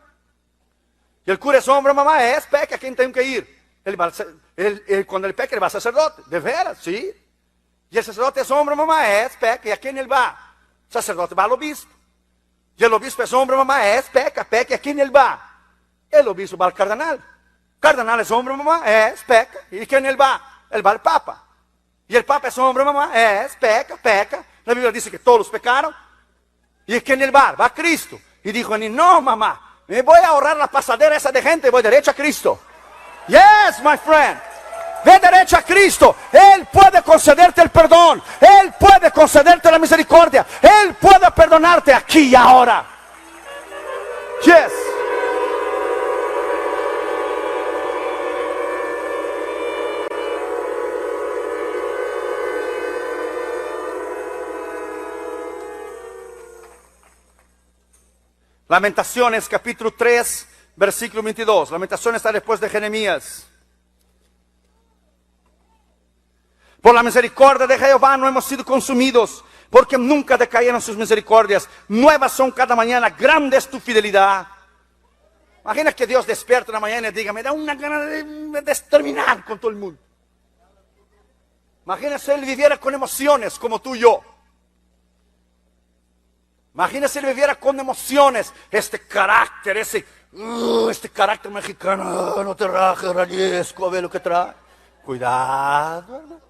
Y el cura es hombre, mamá, es peca, ¿a quién tengo que ir? Cuando él peca, él va al sacerdote. ¿De veras? Sí. Y el sacerdote es hombre, mamá, es peca, ¿y a quién él va? El sacerdote va al obispo. Y el obispo es hombre, mamá, es peca, ¿y a quién él va? El obispo va al cardenal. Cardenal es hombre, mamá, es peca, ¿y a quién él va? Él va al papa. Y el papa es hombre, mamá, es peca. La Biblia dice que todos pecaron. ¿Y a quién él va? Va a Cristo. Y dijo: no, mamá, me voy a ahorrar la pasadera esa de gente y voy derecho a Cristo. Yes, my friend. Ve derecho a Cristo. Él puede concederte el perdón. Él puede concederte la misericordia. Él puede perdonarte aquí y ahora. Yes. Lamentaciones capítulo 3, versículo 22. Lamentaciones está después de Jeremías. Por la misericordia de Jehová no hemos sido consumidos, porque nunca decayeron sus misericordias. Nuevas son cada mañana, grande es tu fidelidad. Imagina que Dios despierta una mañana y diga: me da una gana de exterminar con todo el mundo. Imagina si Él viviera con emociones como tú y yo. Imagina si Él viviera con emociones. Este carácter carácter mexicano. No te rajes, rayesco, a ver lo que trae. Cuidado, hermano.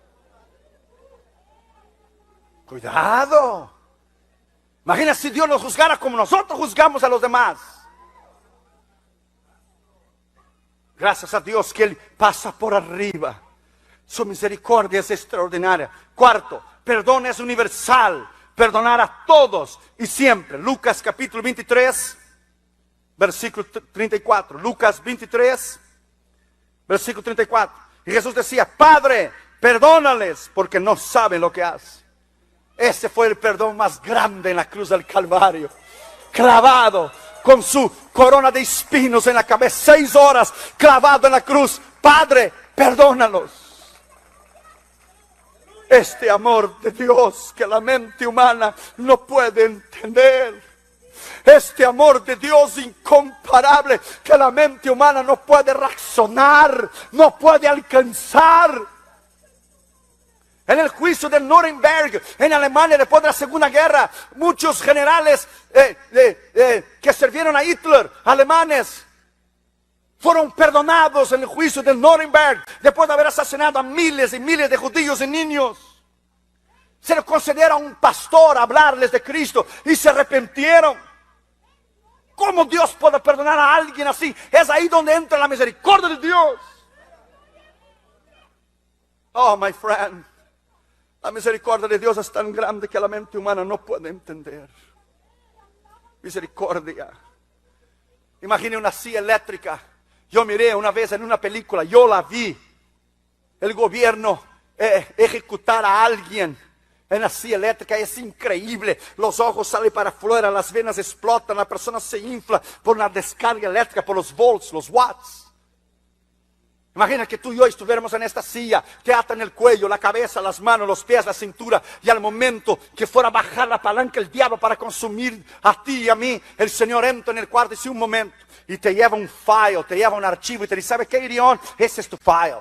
Cuidado. Imagina si Dios nos juzgara como nosotros juzgamos a los demás. Gracias a Dios que Él pasa por arriba. Su misericordia es extraordinaria. Cuarto, perdón es universal. Perdonar a todos y siempre. Lucas capítulo 23, versículo 34. Lucas 23, versículo 34. Y Jesús decía: Padre, perdónales porque no saben lo que hacen. Ese fue el perdón más grande en la cruz del Calvario. Clavado con su corona de espinos en la cabeza, 6 horas clavado en la cruz. Padre, perdónalos. Este amor de Dios que la mente humana no puede entender. Este amor de Dios incomparable que la mente humana no puede razonar, no puede alcanzar. En el juicio de Nuremberg, en Alemania, después de la Segunda Guerra, muchos generales que sirvieron a Hitler, alemanes, fueron perdonados en el juicio de Nuremberg, después de haber asesinado a miles y miles de judíos y niños. Se les considera un pastor hablarles de Cristo y se arrepintieron. ¿Cómo Dios puede perdonar a alguien así? Es ahí donde entra la misericordia de Dios. Oh, my friend, la misericordia de Dios es tan grande que la mente humana no puede entender. Misericordia. Imagine una silla eléctrica. Yo miré una vez en una película, yo la vi. El gobierno ejecutar a alguien en la silla eléctrica. Es increíble. Los ojos salen para afuera, las venas explotan, la persona se infla por una descarga eléctrica, por los volts, los watts. Imagina que tú y yo estuviéramos en esta silla, te atan el cuello, la cabeza, las manos, los pies, la cintura, y al momento que fuera a bajar la palanca el diablo para consumir a ti y a mí, el Señor entra en el cuarto y dice un momento, y te lleva un file, te lleva un archivo y te dice, ¿sabe qué, Irión? Ese es tu file.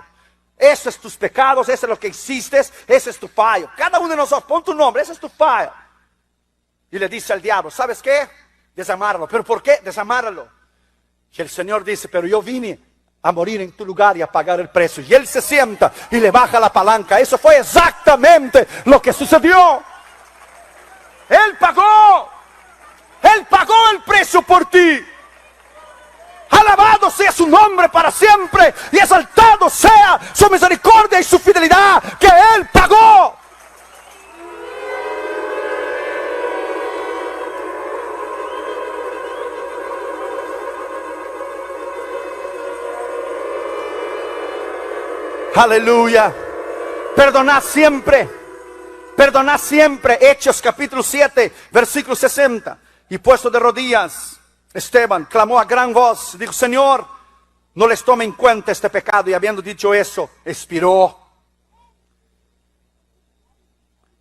Eso es tus pecados, ese es lo que hiciste, ese es tu file. Cada uno de nosotros, pon tu nombre, ese es tu file. Y le dice al diablo, ¿sabes qué? Desamárralo. ¿Pero por qué? Desamárralo. Y el Señor dice, pero yo vine a morir en tu lugar y a pagar el precio. Y él se sienta y le baja la palanca. Eso fue exactamente lo que sucedió. Él pagó el precio por ti. Alabado sea su nombre para siempre y exaltado sea su misericordia y su fidelidad que él pagó. Aleluya. Perdonad siempre. Perdonad siempre. Hechos capítulo 7, versículo 60. Y puesto de rodillas, Esteban clamó a gran voz. Dijo, Señor, no les tome en cuenta este pecado. Y habiendo dicho eso, expiró.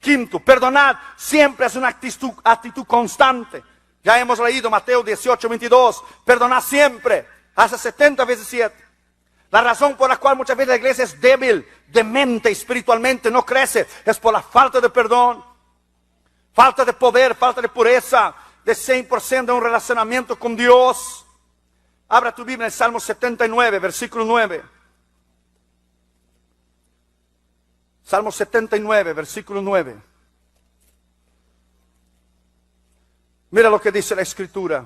Quinto, perdonad siempre es una actitud constante. Ya hemos leído Mateo 18, 22. Perdonad siempre. Hasta 70 veces 7. La razón por la cual muchas veces la iglesia es débil, demente espiritualmente, no crece, es por la falta de perdón, falta de poder, falta de pureza, de 100% de un relacionamiento con Dios. Abra tu Biblia en el Salmo 79, versículo 9. Salmo 79, versículo 9. Mira lo que dice la Escritura.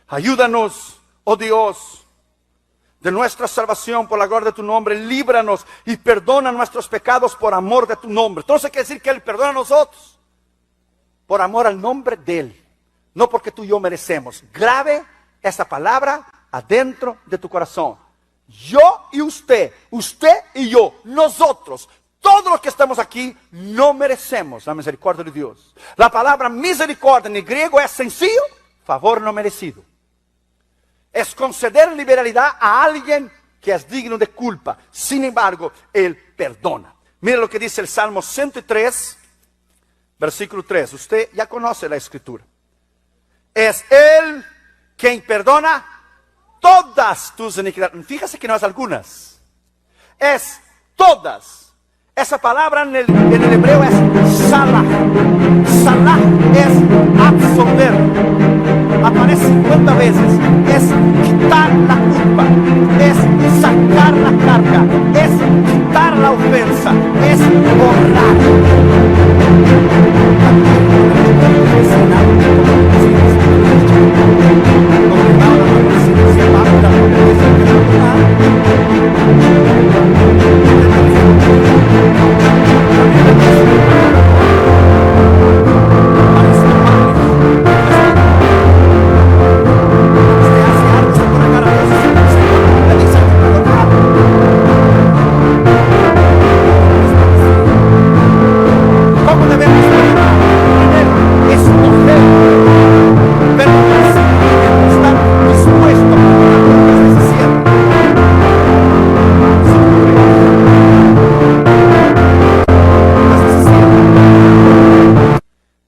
Ayúdanos, oh Dios, de nuestra salvación por la gloria de tu nombre, líbranos y perdona nuestros pecados por amor de tu nombre. Entonces quiere decir que Él perdona a nosotros por amor al nombre de Él, no porque tú y yo merecemos. Grave esa palabra adentro de tu corazón. Yo y usted y yo, nosotros, todos los que estamos aquí, no merecemos la misericordia de Dios. La palabra misericordia en griego es sencillo, favor no merecido. Es conceder liberalidad a alguien que es digno de culpa. Sin embargo, Él perdona. Mira lo que dice el Salmo 103, versículo 3. Usted ya conoce la Escritura. Es Él quien perdona todas tus iniquidades. Fíjese que no es algunas. Es todas. Esa palabra en el hebreo es salah. Salah es absolver. Aparece 50 veces. Es quitar la culpa. Es sacar la carga. Es quitar la ofensa. Es borrar.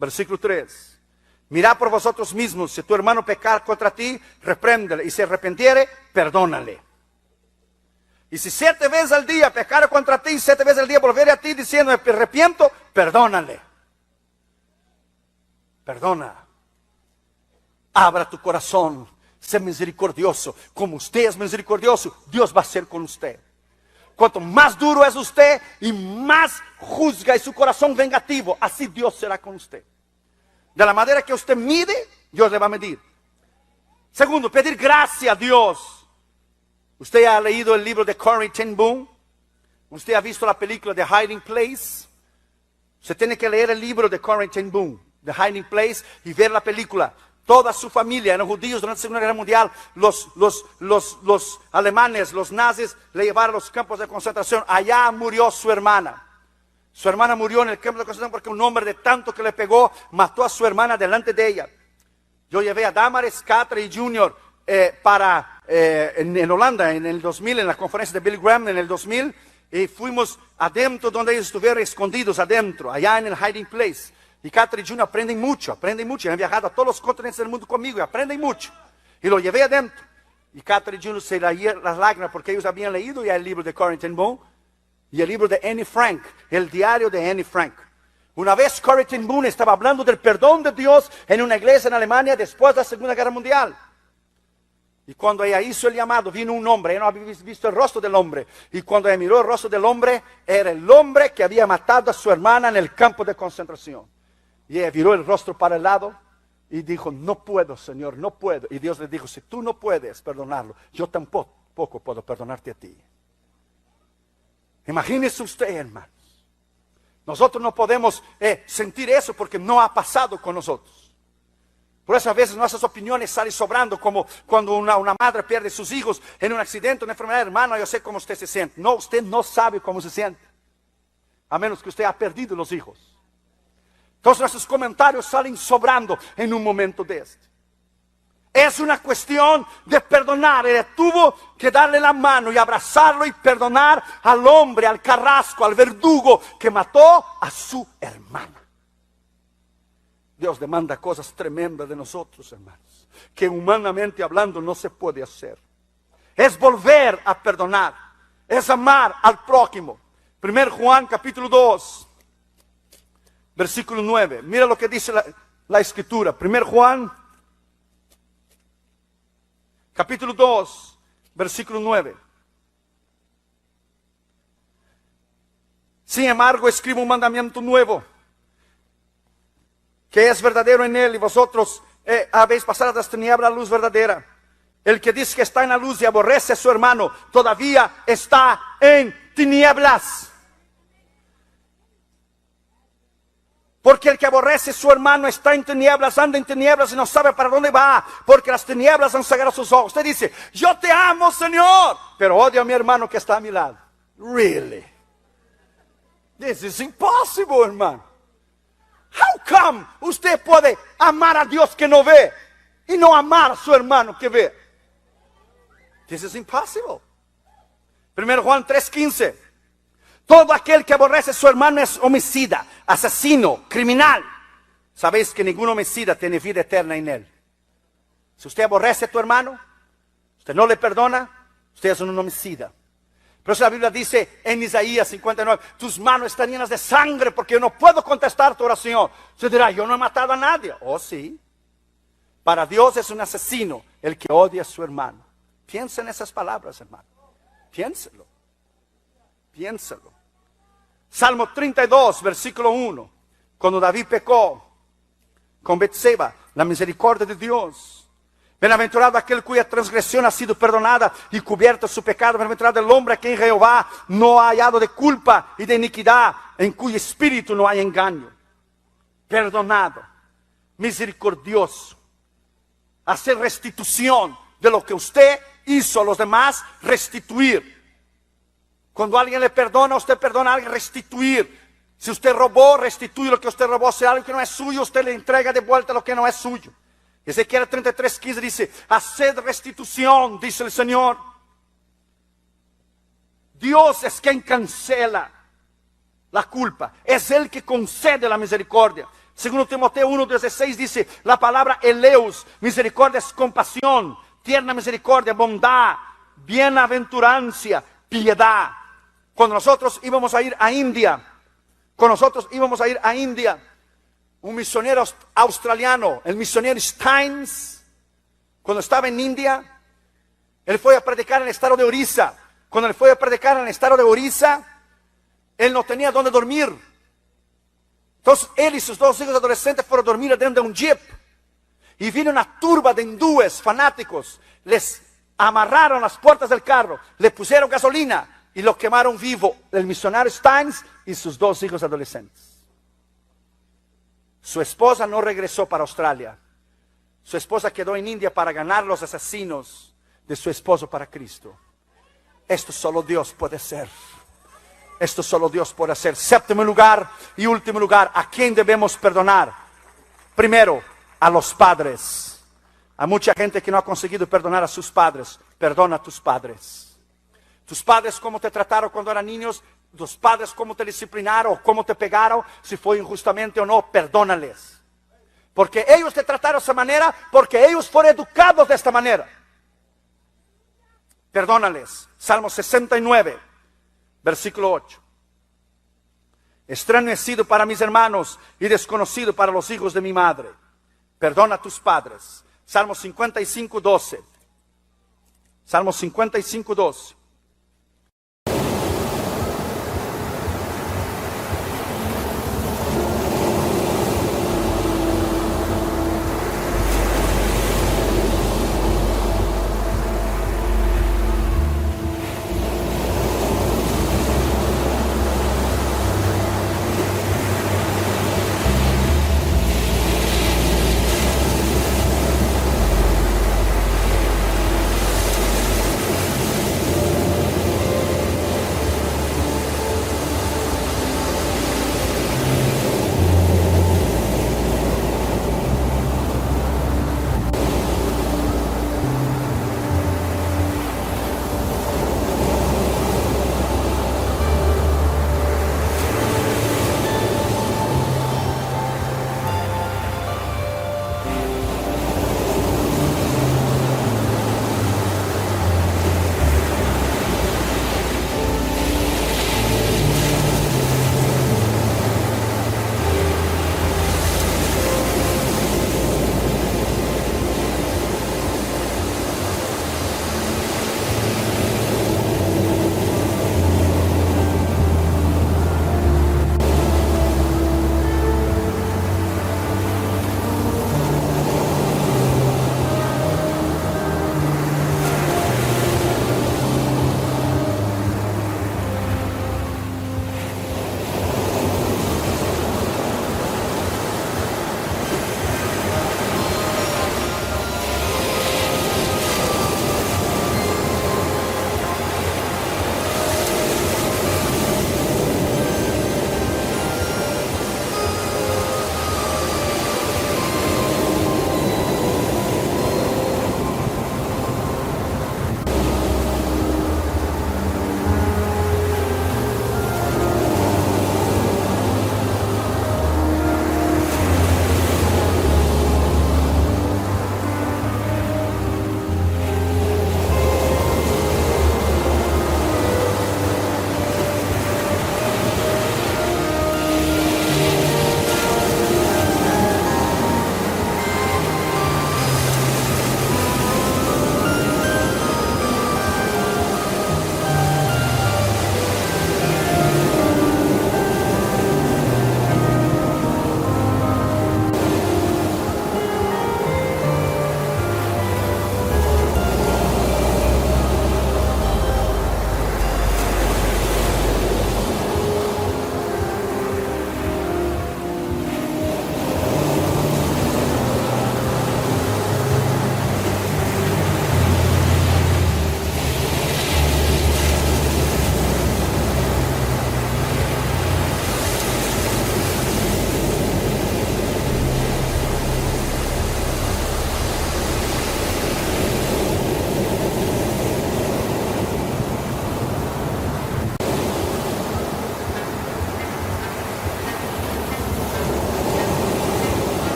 Versículo 3. Mirad por vosotros mismos, si tu hermano pecar contra ti, repréndele, y si arrepentiere, perdónale. Y si 7 veces al día pecare contra ti, 7 veces al día volviere a ti diciendo, me arrepiento, perdónale. Perdona. Abra tu corazón, sé misericordioso. Como usted es misericordioso, Dios va a ser con usted. Cuanto más duro es usted y más juzga y su corazón vengativo, así Dios será con usted. De la manera que usted mide, Dios le va a medir. Segundo, pedir gracia a Dios. Usted ha leído el libro de Corrie ten Boom. Usted ha visto la película The Hiding Place. Usted tiene que leer el libro de Corrie ten Boom, The Hiding Place, y ver la película. Toda su familia eran judíos durante la Segunda Guerra Mundial. Los alemanes, los nazis, le llevaron a los campos de concentración. Allá murió su hermana. Su hermana murió en el campo de concentración porque un hombre de tanto que le pegó, mató a su hermana delante de ella. Yo llevé a Damaris, Catre Jr. En Holanda en el 2000, en la conferencia de Billy Graham en el 2000, y fuimos adentro donde ellos estuvieron escondidos adentro, allá en el Hiding Place. Y Catre Jr. aprenden mucho. Han viajado a todos los continentes del mundo conmigo y aprenden mucho. Y lo llevé adentro. Y Catre Jr. se leía las lágrimas porque ellos habían leído ya el libro de Corrie ten Boom y el libro de Anne Frank, el diario de Anne Frank. Una vez Corrie ten Boom estaba hablando del perdón de Dios en una iglesia en Alemania después de la Segunda Guerra Mundial. Y cuando ella hizo el llamado, vino un hombre. Ella no había visto el rostro del hombre. Y cuando ella miró el rostro del hombre, era el hombre que había matado a su hermana en el campo de concentración. Y ella viró el rostro para el lado y dijo, no puedo, Señor, no puedo. Y Dios le dijo, si tú no puedes perdonarlo, yo tampoco puedo perdonarte a ti. Imagínese usted, hermanos. Nosotros no podemos sentir eso porque no ha pasado con nosotros. Por eso a veces nuestras opiniones salen sobrando, como cuando una madre pierde sus hijos en un accidente, una enfermedad. Hermano, yo sé cómo usted se siente. No, usted no sabe cómo se siente, a menos que usted haya perdido los hijos. Entonces nuestros comentarios salen sobrando en un momento de este. Es una cuestión de perdonar. Él tuvo que darle la mano y abrazarlo y perdonar al hombre, al carrasco, al verdugo que mató a su hermana. Dios demanda cosas tremendas de nosotros, hermanos, que humanamente hablando no se puede hacer. Es volver a perdonar, es amar al prójimo. 1 Juan capítulo 2. Versículo 9. Mira lo que dice la escritura. 1 Juan, capítulo 2, versículo 9. Sin embargo, escribo un mandamiento nuevo, que es verdadero en él, y vosotros habéis pasado de las tinieblas a la luz verdadera. El que dice que está en la luz y aborrece a su hermano, todavía está en tinieblas. Porque el que aborrece a su hermano está en tinieblas, anda en tinieblas y no sabe para dónde va, porque las tinieblas han cegado sus ojos. Usted dice, yo te amo, Señor, pero odio a mi hermano que está a mi lado. Really? This is impossible, hermano. How come usted puede amar a Dios que no ve y no amar a su hermano que ve? This is impossible. 1 Juan 3:15. Todo aquel que aborrece a su hermano es homicida, asesino, criminal. Sabéis que ningún homicida tiene vida eterna en él. Si usted aborrece a tu hermano, usted no le perdona, usted es un homicida. Por eso la Biblia dice en Isaías 59, tus manos están llenas de sangre porque yo no puedo contestar tu oración. Usted dirá, yo no he matado a nadie. Oh, sí. Para Dios es un asesino el que odia a su hermano. Piensa en esas palabras, hermano. Piénselo. Piénsalo. Salmo 32, versículo 1. Cuando David pecó con Betseba, la misericordia de Dios. Bienaventurado aquel cuya transgresión ha sido perdonada y cubierto su pecado. Bienaventurado el hombre que en Jehová no ha hallado de culpa y de iniquidad, en cuyo espíritu no hay engaño. Perdonado, misericordioso, hacer restitución de lo que usted hizo a los demás, restituir. Cuando alguien le perdona, usted perdona a alguien, restituir. Si usted robó, restituye lo que usted robó. Si algo que no es suyo, usted le entrega de vuelta lo que no es suyo. Ezequiel 33:15 dice, haced restitución, dice el Señor. Dios es quien cancela la culpa. Es Él que concede la misericordia. Segundo Timoteo 1:16 dice, la palabra eleus, misericordia es compasión, tierna misericordia, bondad, bienaventurancia, piedad. Cuando nosotros íbamos a ir a India, un misionero australiano, el misionero Steins, cuando estaba en India, él fue a predicar en el estado de Orissa. Cuando él fue a predicar en el estado de Orissa, él no tenía dónde dormir. Entonces él y sus 2 hijos adolescentes fueron a dormir dentro de un jeep. Y vino una turba de hindúes fanáticos. Les amarraron las puertas del carro, le pusieron gasolina y lo quemaron vivo. El misionario Steins y sus 2 hijos adolescentes. Su esposa no regresó para Australia. Su esposa quedó en India para ganar los asesinos de su esposo para Cristo. Esto solo Dios puede hacer. Esto solo Dios puede hacer. 7º lugar y último lugar, ¿a quién debemos perdonar? Primero, a los padres. Hay mucha gente que no ha conseguido perdonar a sus padres. Perdona a tus padres. Tus padres cómo te trataron cuando eran niños, tus padres cómo te disciplinaron o cómo te pegaron, si fue injustamente o no, perdónales. Porque ellos te trataron de esa manera, porque ellos fueron educados de esta manera. Perdónales. Salmo 69, versículo 8. Extraño he sido para mis hermanos y desconocido para los hijos de mi madre. Perdona a tus padres. Salmo 55, 12. Salmo 55, 12.